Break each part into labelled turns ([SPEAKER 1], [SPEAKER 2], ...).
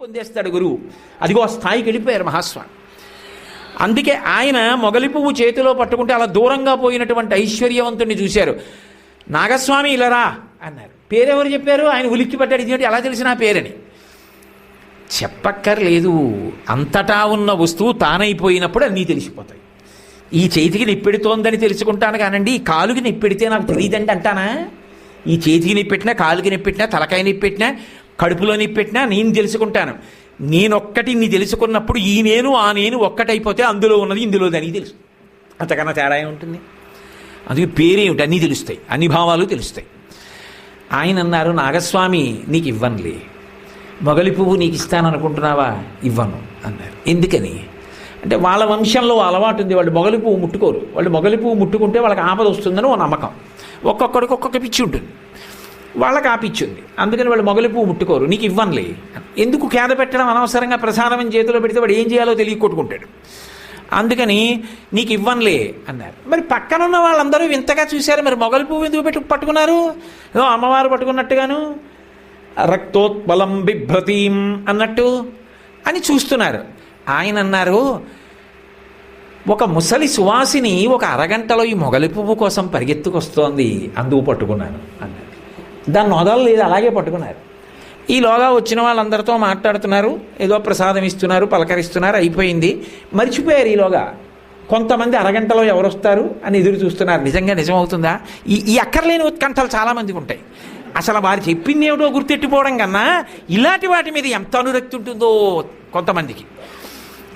[SPEAKER 1] పొందేస్తాడు గురువు. అదిగో ఆ స్థాయికి వెళ్ళిపోయారు మహాస్వామి. అందుకే ఆయన మొగలి పువ్వు చేతిలో పట్టుకుంటే అలా దూరంగా పోయినటువంటి ఐశ్వర్యవంతుడిని చూశారు. నాగస్వామి ఇలారా అన్నారు. పేరెవరు చెప్పారు? ఆయన ఉలిక్కి పట్టాడు. ఇదేంటి ఎలా తెలిసిన పేరని. చెప్పక్కర్లేదు, అంతటా ఉన్న వస్తువు తానైపోయినప్పుడు అన్నీ తెలిసిపోతాయి. ఈ చేతికి నిప్పెడుతోందని తెలుసుకుంటాను కానండి, ఈ కాలుకి నిప్పెడితే నాకు తెలియదండి అంటానా? ఈ చేతికి నిప్పెట్టినా, కాలుకి నిప్పెట్టినా, తలకాయ నిప్పెట్టినా, కడుపులో నిప్పెట్టినా నేను తెలుసుకుంటాను. నేనొక్కటి నీ తెలుసుకున్నప్పుడు ఈ నేను ఆ నేను ఒక్కటైపోతే అందులో ఉన్నది ఇందులోదని తెలుసు. అంతకన్నా తేడా ఉంటుంది. అందుకే పేరేమిటి అన్నీ తెలుస్తాయి, అన్ని భావాలు తెలుస్తాయి. ఆయన అన్నారు, నాగస్వామి నీకు ఇవ్వనులే, మొగలి పువ్వు నీకు ఇస్తాననుకుంటున్నావా? ఇవ్వను అన్నారు. ఎందుకని అంటే వాళ్ళ వంశంలో అలవాటు ఉంది, వాళ్ళు మొగలి పువ్వు ముట్టుకోరు. వాళ్ళు మొగలి పువ్వు ముట్టుకుంటే వాళ్ళకి ఆపద వస్తుందని ఓ నమ్మకం. ఒక్కొక్కడికి ఒక్కొక్క పిచ్చి ఉంటుంది, వాళ్ళకి ఆ పిచ్చి ఉంది. అందుకని వాళ్ళు మొగలి పువ్వు ముట్టుకోరు. నీకు ఇవ్వనులే. ఎందుకు కేద పెట్టడం అనవసరంగా? ప్రసాదం చేతిలో పెడితే వాడు ఏం చేయాలో తెలియ కొట్టుకుంటాడు. అందుకని నీకు ఇవ్వనులే అన్నారు. మరి పక్కనున్న వాళ్ళందరూ వింతగా చూశారు. మరి మొగలి పువ్వు ఎందుకు పట్టుకున్నారు? ఏదో అమ్మవారు పట్టుకున్నట్టుగాను, రక్తోత్పలం బిభ్రతీం అన్నట్టు అని చూస్తున్నారు. ఆయన అన్నారు, ఒక ముసలి సువాసిని ఒక అరగంటలో ఈ మొగలి పువ్వు కోసం పరిగెత్తుకొస్తోంది, అందుకు పట్టుకున్నాను అన్నారు. దాన్ని వదలలేదు, అలాగే పట్టుకున్నారు. ఈలోగా వచ్చిన వాళ్ళందరితో మాట్లాడుతున్నారు, ఏదో ప్రసాదం ఇస్తున్నారు, పలకరిస్తున్నారు, అయిపోయింది. మర్చిపోయారు. ఈలోగా కొంతమంది అరగంటలో ఎవరు వస్తారు అని ఎదురు చూస్తున్నారు. నిజంగా నిజమవుతుందా? ఈ అక్కర్లేని ఉత్కంఠలు చాలామందికి ఉంటాయి. అసలు వారు చెప్పింది ఏమిటో గుర్తెట్టిపోవడం కన్నా ఇలాంటి వాటి మీద ఎంత అనురక్తి ఉంటుందో కొంతమందికి.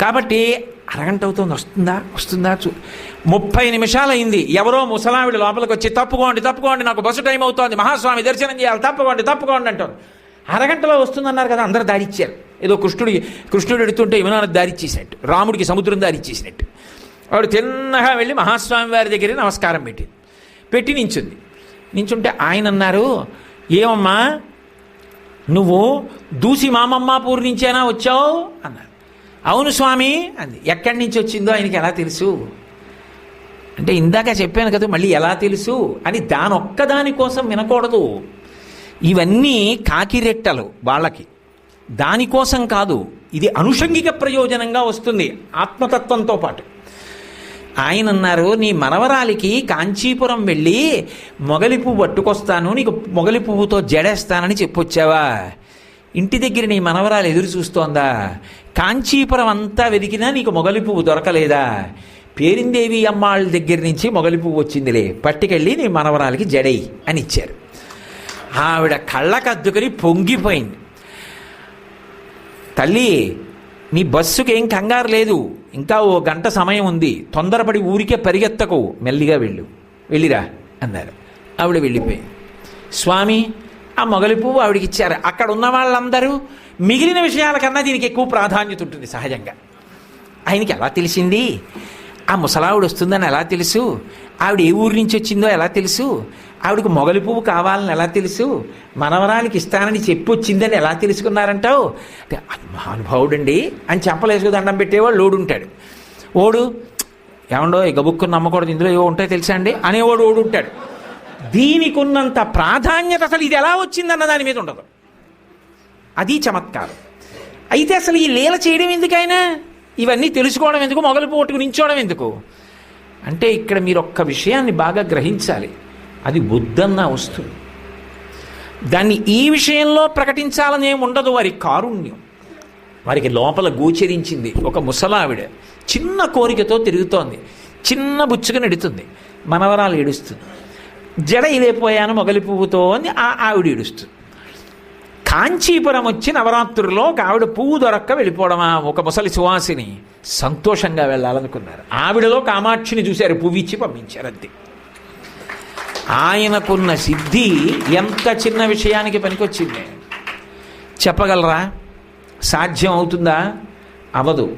[SPEAKER 1] కాబట్టి అరగంట అవుతుంది, వస్తుందా 30 నిమిషాలు అయింది. ఎవరో ముసలావిడ లోపలికి వచ్చి తప్పుకోండి నాకు బస్సు టైం అవుతోంది, మహాస్వామి దర్శనం చేయాలి, తప్పుకోండి అంటారు. అరగంటలో వస్తుందన్నారు కదా, అందరూ దారిచ్చారు. ఏదో కృష్ణుడు ఎడుతుంటే విమానానికి దారిచ్చేసినట్టు, రాముడికి సముద్రం దారిచ్చేసినట్టు. ఆవిడ తిన్నగా వెళ్ళి మహాస్వామి వారి దగ్గర నమస్కారం పెట్టి నించుంటే ఆయన అన్నారు, ఏమమ్మా నువ్వు దూసి మామమ్మాపూర్ నుంచేనా వచ్చావు అన్నారు. అవును స్వామి అంది. ఎక్కడి నుంచి వచ్చిందో ఆయనకి ఎలా తెలుసు అంటే, ఇందాక చెప్పాను కదా, మళ్ళీ ఎలా తెలుసు అని దానొక్కదాని కోసం వినకూడదు. ఇవన్నీ కాకిరెట్టలు వాళ్ళకి, దానికోసం కాదు. ఇది అనుషంగిక ప్రయోజనంగా వస్తుంది ఆత్మతత్వంతో పాటు. ఆయన అన్నారు, నీ మనవరాలికి కాంచీపురం వెళ్ళి మొగలి పువ్వు పట్టుకొస్తాను, నీకు మొగలి పువ్వుతో జడేస్తానని చెప్పొచ్చావా? ఇంటి దగ్గర నీ మనవరాలు ఎదురు చూస్తోందా? కాంచీపురం అంతా వెతికినా నీకు మొగలి పువ్వు దొరకలేదా? పేరిందేవి అమ్మాళ్ళ దగ్గర నుంచి మొగలి పువ్వు వచ్చిందిలే, పట్టుకెళ్ళి నీ మనవరాలికి జడేయి అని ఇచ్చారు. ఆవిడ కళ్ళకద్దుకుని పొంగిపోయింది. తల్లి, నీ బస్సుకి ఏం కంగారు లేదు, ఇంకా ఓ గంట సమయం ఉంది, తొందరపడి ఊరికే పరిగెత్తకు, మెల్లిగా వెళ్ళిరా అన్నారు. ఆవిడ వెళ్ళిపోయింది. స్వామి ఆ మొగలి పువ్వు ఆవిడికి ఇచ్చారు. అక్కడ ఉన్న వాళ్ళందరూ మిగిలిన విషయాల కన్నా దీనికి ఎక్కువ ప్రాధాన్యత ఉంటుంది సహజంగా. ఆయనకి ఎలా తెలిసింది? ఆ ముసలావిడ వస్తుందని ఎలా తెలుసు? ఆవిడ ఏ ఊరి నుంచి వచ్చిందో ఎలా తెలుసు? ఆవిడకు మొగలి పువ్వు కావాలని ఎలా తెలుసు? మనవరానికి ఇస్తానని చెప్పి వచ్చిందని ఎలా తెలుసుకున్నారంటావు? మహానుభావుడండి అని చెప్పలేసుకు దండం పెట్టేవాడు ఓడుంటాడు. ఏమండో గబుక్కుని నమ్మకూడదు, ఇందులో ఏవో ఉంటాయో తెలుసా అండి అనేవాడు ఓడుంటాడు. దీనికి ఉన్నంత ప్రాధాన్యత అసలు ఇది ఎలా వచ్చిందన్న దాని మీద ఉండదు. అది చమత్కారం. అయితే అసలు ఈ లీల చేయడం ఎందుకైనా, ఇవన్నీ తెలుసుకోవడం ఎందుకు, మొగలి పువ్వుకు నించోవడం ఎందుకు అంటే, ఇక్కడ మీరు ఒక్క విషయాన్ని బాగా గ్రహించాలి. అది వద్దన్న వస్తుంది, దాన్ని ఈ విషయంలో ప్రకటించాలనే ఉండదు. వారి కారుణ్యం వారికి లోపల గోచరించింది. ఒక ముసలావిడ చిన్న కోరికతో తిరుగుతోంది, చిన్న బుచ్చుగా నెడుతుంది, మనవరాలు ఏడుస్తుంది. జడ ఇదైపోయాను మొగలి పువ్వుతో అని ఆవిడ ఏడుస్తుంది. కాంచీపురం వచ్చి నవరాత్రుల్లో ఒక ఆవిడ పువ్వు దొరక్క వెళ్ళిపోవడమా? ఒక ముసలి సువాసిని సంతోషంగా వెళ్ళాలనుకున్నారు. ఆవిడలో కామాక్షిని చూశారు, పువ్వు ఇచ్చి పంపించారు. అంతే. ఆయనకున్న సిద్ధి ఎంత చిన్న విషయానికి పనికొచ్చింది చెప్పగలరా? సాధ్యం అవుతుందా? అవదు.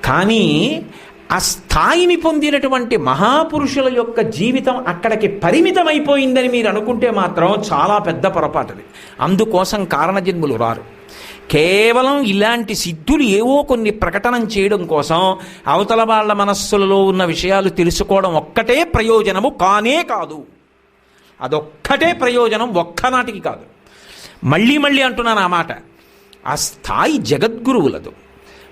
[SPEAKER 1] కానీ ఆ స్థాయిని పొందినటువంటి మహాపురుషుల యొక్క జీవితం అక్కడికి పరిమితమైపోయిందని మీరు అనుకుంటే మాత్రం చాలా పెద్ద పొరపాటుది. అందుకోసం కారణజన్ములు రారు. కేవలం ఇలాంటి సిద్ధులు ఏవో కొన్ని ప్రకటన చేయడం కోసం అవతల వాళ్ళ మనస్సులలో ఉన్న విషయాలు తెలుసుకోవడం ఒక్కటే ప్రయోజనము కానే కాదు. అదొక్కటే ప్రయోజనం, ఒక్కనాటికి కాదు. మళ్ళీ మళ్ళీ అంటున్నాను ఆ మాట. ఆ స్థాయి జగద్గురువులదు.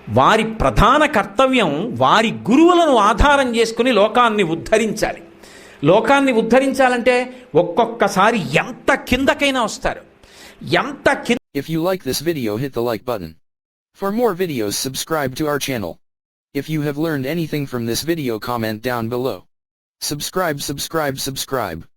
[SPEAKER 1] వారి ప్రధాన కర్తవ్యం వారి గురువులను ఆధారం చేసుకుని లోకాన్ని ఉద్ధరించాలి. లోకాన్ని ఉద్ధరించాలంటే ఒక్కొక్కసారి ఎంత కిందకైనా వస్తారు. ఎంత కింద.
[SPEAKER 2] If you like this video, hit the like button. For more videos, subscribe to our channel. If you have learned anything from this video, comment down below. Subscribe.